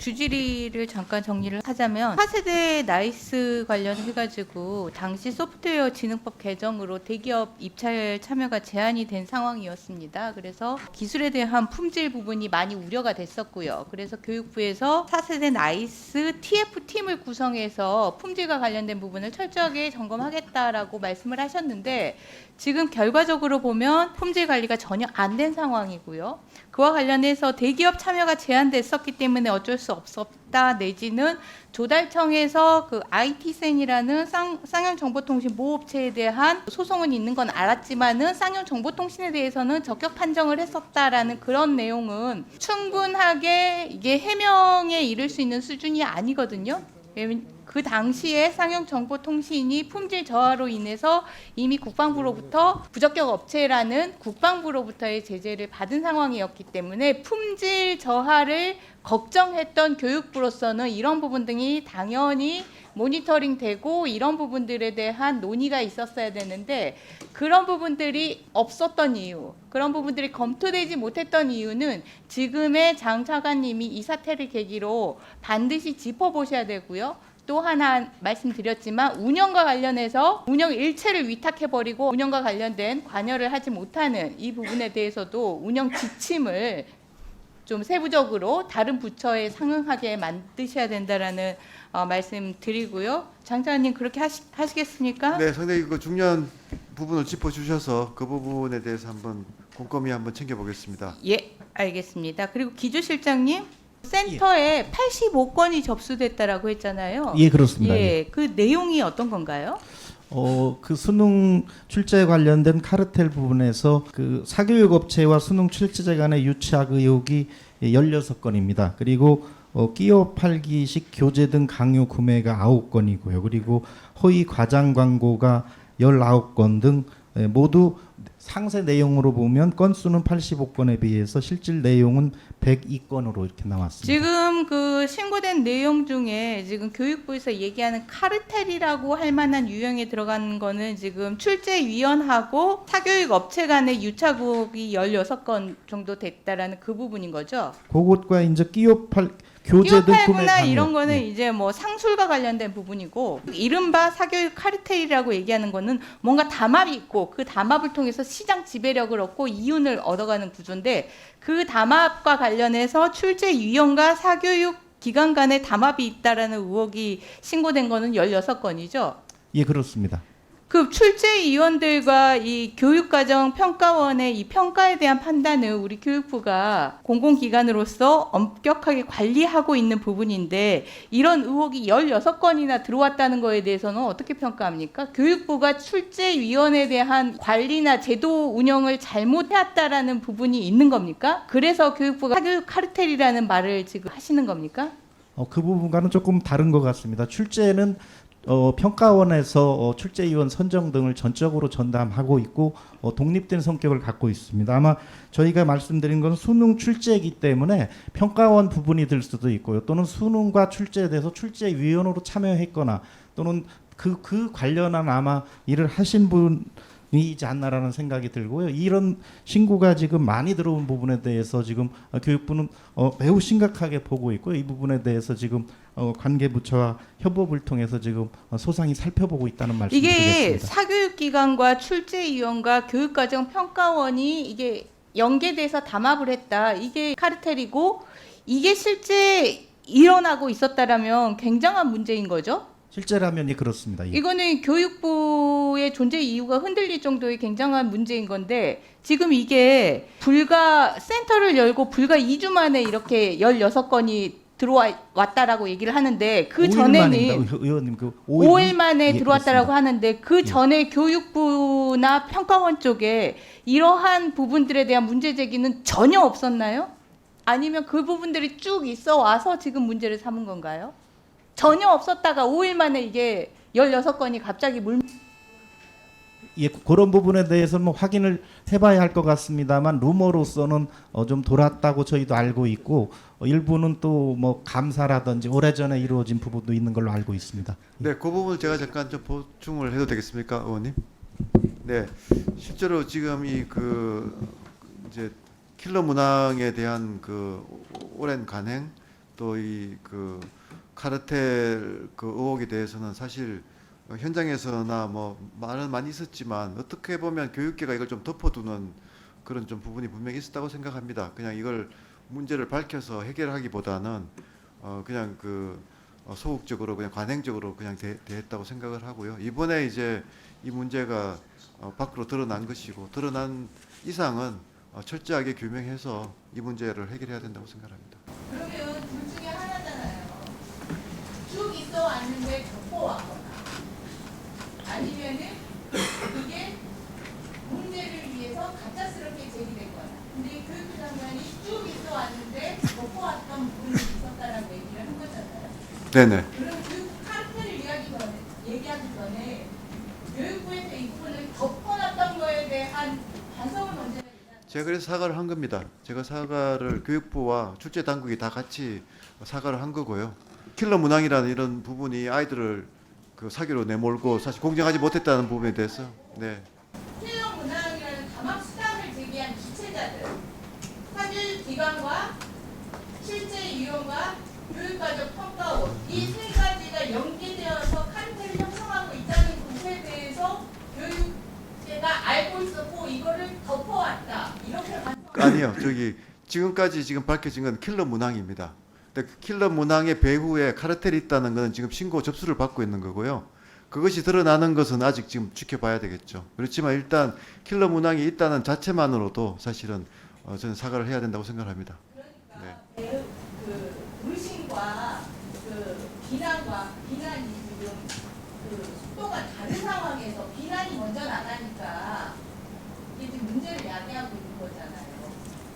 주지리를 잠깐 정리를 하자면 4세대 나이스 관련해가지고 당시 소프트웨어 진흥법 개정으로 대기업 입찰 참여가 제한이 된 상황이었습니다. 그래서 기술에 대한 품질 부분이 많이 우려가 됐었고요. 그래서 교육부에서 4세대 나이스 TF팀을 구성해서 품질과 관련된 부분을 철저하게 점검하겠다라고 말씀을 하셨는데 지금 결과적으로 보면 품질 관리가 전혀 안 된 상황이고요. 그와 관련해서 대기업 참여가 제한됐었기 때문에 어쩔 수 없었다 내지는 조달청에서 그 IT센이라는 쌍용정보통신 모업체에 대한 소송은 있는 건 알았지만은 쌍용정보통신에 대해서는 적격 판정을 했었다라는 그런 내용은 충분하게 이게 해명에 이를 수 있는 수준이 아니거든요. 그 당시에 쌍용정보통신이 품질 저하로 인해서 이미 국방부로부터 부적격 업체라는 국방부로부터의 제재를 받은 상황이었기 때문에 품질 저하를 걱정했던 교육부로서는 이런 부분 등이 당연히 모니터링 되고 이런 부분들에 대한 논의가 있었어야 되는데 그런 부분들이 없었던 이유, 그런 부분들이 검토되지 못했던 이유는 지금의 장 차관님이 이 사태를 계기로 반드시 짚어보셔야 되고요. 또 하나 말씀드렸지만 운영과 관련해서 운영 일체를 위탁해버리고 운영과 관련된 관여를 하지 못하는 이 부분에 대해서도 운영 지침을 좀 세부적으로 다른 부처에 상응하게 만드셔야 된다라는 말씀 드리고요. 장차관님 그렇게 하시겠습니까? 네, 상당히 그 중요한 부분을 짚어주셔서 그 부분에 대해서 한번 꼼꼼히 한번 챙겨보겠습니다. 예, 알겠습니다. 그리고 기조실장님 센터에 85건이 접수됐다라고 했잖아요. 예, 그렇습니다. 예, 그 내용이 어떤 건가요? 그 수능 출제 관련된 카르텔 부분에서 그 사교육 업체와 수능 출제자 간의 유착 의혹이 16건입니다. 그리고 끼어 팔기식 교재 등 강요 구매가 9건이고요. 그리고 허위 과장 광고가 19건 등 모두 상세 내용으로 보면 건수는 85건에 비해서 실질 내용은 102건으로 이렇게 나왔습니다. 지금 그 신고된 내용 중에 지금 교육부에서 얘기하는 카르텔이라고 할 만한 유형에 들어가는 거는 지금 출제위원하고 사교육 업체 간의 유착 의혹이 16건 정도 됐다라는 그 부분인 거죠. 그것과 이제 끼어 팔 교재 등 구매 끼어팔구나 강요. 이런 거는 예. 이제 뭐 상술과 관련된 부분이고 이른바 사교육 카르텔이라고 얘기하는 거는 뭔가 담합이 있고 그 담합을 통해서 시장 지배력을 얻고 이윤을 얻어가는 구조인데 그 담합과 관련해서 출제위원과 사교육 기관 간의 담합이 있다라는 의혹이 신고된 거는 16건이죠. 예, 그렇습니다. 그 출제위원들과 이 교육과정 평가원의 이 평가에 대한 판단은 우리 교육부가 공공기관으로서 엄격하게 관리하고 있는 부분인데 이런 의혹이 16건이나 들어왔다는 거에 대해서는 어떻게 평가합니까? 교육부가 출제위원에 대한 관리나 제도 운영을 잘못해왔다라는 부분이 있는 겁니까? 그래서 교육부가 사교육 카르텔이라는 말을 지금 하시는 겁니까? 그 부분과는 조금 다른 것 같습니다. 출제는 평가원에서 출제위원 선정 등을 전적으로 전담하고 있고 독립된 성격을 갖고 있습니다. 아마 저희가 말씀드린 건 수능 출제이기 때문에 평가원 부분이 될 수도 있고요. 또는 수능과 출제에 대해서 출제위원으로 참여했거나 또는 그 관련한 아마 일을 하신 분이지 않나라는 생각이 들고요. 이런 신고가 지금 많이 들어온 부분에 대해서 지금 교육부는 매우 심각하게 보고 있고요. 이 부분에 대해서 지금 관계 부처와 협업을 통해서 지금 소상히 살펴보고 있다는 말씀드리겠습니다. 이게 사교육기관과 출제위원과 교육과정 평가원이 이게 연계돼서 담합을 했다. 이게 카르텔이고 이게 실제 일어나고 있었다라면 굉장한 문제인 거죠. 실제라면 예, 그렇습니다. 예. 이거는 교육부의 존재 이유가 흔들릴 정도의 굉장한 문제인 건데 지금 이게 센터를 열고 불과 2주 만에 이렇게 16건이 들어왔다라고 얘기를 하는데 그 5일 전에는 만입니다. 의원님 5일 만에 예, 들어왔다라고 그렇습니다. 하는데 그 전에 교육부나 평가원 쪽에 이러한 부분들에 대한 문제 제기는 전혀 없었나요? 아니면 그 부분들이 쭉 있어 와서 지금 문제를 삼은 건가요? 전혀 없었다가 5일 만에 이게 16건이 갑자기 예, 그런 부분에 대해서는 뭐 확인을 해봐야 할 것 같습니다만 루머로서는 좀 돌았다고 저희도 알고 있고 일부는 또 뭐 감사라든지 오래전에 이루어진 부분도 있는 걸로 알고 있습니다. 네, 그 부분을 제가 잠깐 좀 보충을 해도 되겠습니까, 의원님? 네, 실제로 지금 이 이제 킬러 문항에 대한 그 오랜 간행 또 이 그 카르텔 그 의혹에 대해서는 사실 현장에서나 뭐 말은 많이 있었지만 어떻게 보면 교육계가 이걸 좀 덮어두는 그런 좀 부분이 분명히 있었다고 생각합니다. 그냥 이걸 문제를 밝혀서 해결하기보다는 그냥 소극적으로 그냥 관행적으로 그냥 대했다고 생각을 하고요. 이번에 이제 이 문제가 밖으로 드러난 것이고 드러난 이상은 철저하게 규명해서 이 문제를 해결해야 된다고 생각합니다. 그러면 둘 중에 하나잖아요. 쭉 있어 왔는데 덮어왔거나 아니면은 이게 문제를 위해서 가짜스럽게 제기됐거나. 근데 교육부 장관이 쭉 있어 왔는데 덮어왔던 부분이 있었다라는 얘기를 한 거잖아요. 네네. 그럼 그 카르텔을 얘기하기 전에 교육부에서 이 부분을 덮어놨던 거에 대한 반성을 먼저 해야 되지 않나요? 제가 그래서 사과를 한 겁니다. 제가 사과를 교육부와 출제 당국이 다 같이 사과를 한 거고요. 킬러 문항이라는 이런 부분이 아이들을 그 사기로 내몰고 사실 공정하지 못했다는 부분에 대해서 네. 킬러 문항이라는 담합 수단을 제기한 주체자들, 사실 기관과 실제 유형과 교육과정 평가원 이 세 가지가 연계되어서 카르텔을 형성하고 있다는 것에 대해서 교육계가 알고 있었고 이거를 덮어왔다 이렇게 아니요. 지금까지 지금 밝혀진 건 킬러 문항입니다. 근데 그 킬러 문항의 배후에 카르텔이 있다는 것은 지금 신고 접수를 받고 있는 거고요. 그것이 드러나는 것은 아직 지금 지켜봐야 되겠죠. 그렇지만 일단 킬러 문항이 있다는 자체만으로도 사실은 저는 사과를 해야 된다고 생각합니다. 그러니까 그 의심과 그 비난이 지금 그 속도가 다른 상황에서 비난이 먼저 나가니까 이게 지금 문제를 야기하고